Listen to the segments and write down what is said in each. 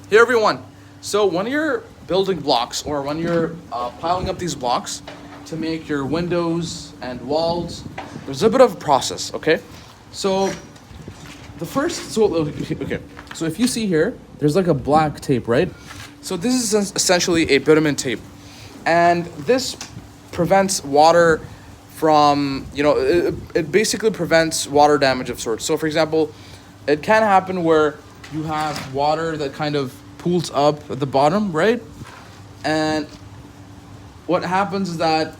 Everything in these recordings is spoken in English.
Hey everyone. So when you're building blocks or when you're piling up these blocks to make your windows and walls, there's a bit of a process, okay? So so if you see here, there's like a black tape, right? So this is essentially a bitumen tape. And this prevents water from, it basically prevents water damage of sorts. So for example, it can happen where you have water that kind of pools up at the bottom, right? And what happens is that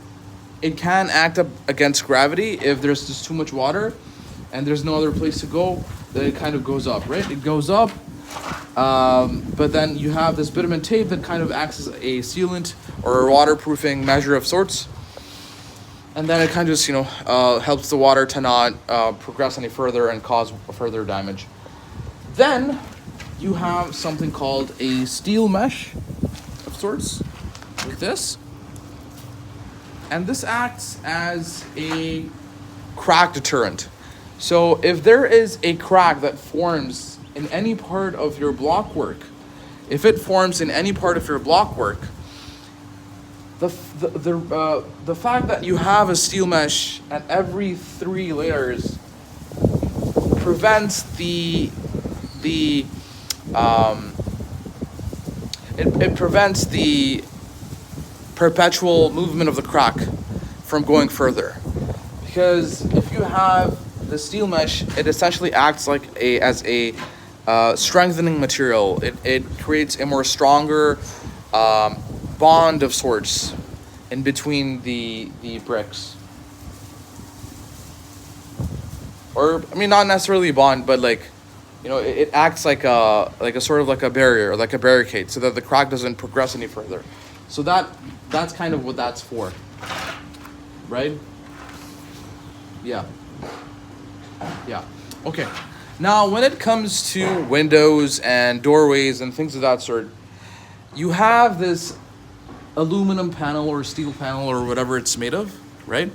it can act up against gravity if there's just too much water and there's no other place to go, then it kind of goes up, right? It goes up, but then you have this bitumen tape that kind of acts as a sealant or a waterproofing measure of sorts. And then it kind of just, helps the water to not progress any further and cause further damage. Then you have something called a steel mesh of sorts, like this. And this acts as a crack deterrent. So if there is a crack that forms in any part of your blockwork, the fact that you have a steel mesh at every 3 layers prevents it prevents the perpetual movement of the crack from going further. Because if you have the steel mesh, it essentially acts like as a strengthening material. It creates a more stronger bond of sorts in between the bricks. Or not necessarily a bond, but it acts like a sort of like a barrier, or like a barricade, so that the crack doesn't progress any further. So that's kind of what that's for, right? Yeah. Okay. Now, when it comes to windows and doorways and things of that sort, you have this aluminum panel or steel panel or whatever it's made of, right?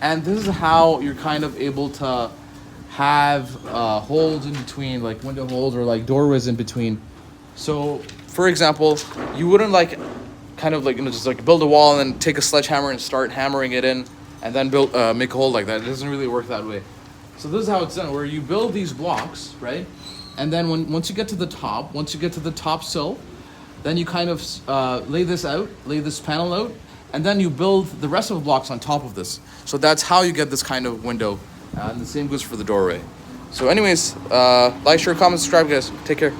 And this is how you're kind of able to have holes in between, like window holes or like doorways in between. So, for example, you wouldn't just build a wall and then take a sledgehammer and start hammering it in and then make a hole like that. It doesn't really work that way. So this is how it's done, where you build these blocks, right? And then once you get to the top sill, then you kind of lay this panel out, and then you build the rest of the blocks on top of this. So that's how you get this kind of window. And the same goes for the doorway. So anyways, like, share, comment, subscribe, guys. Take care.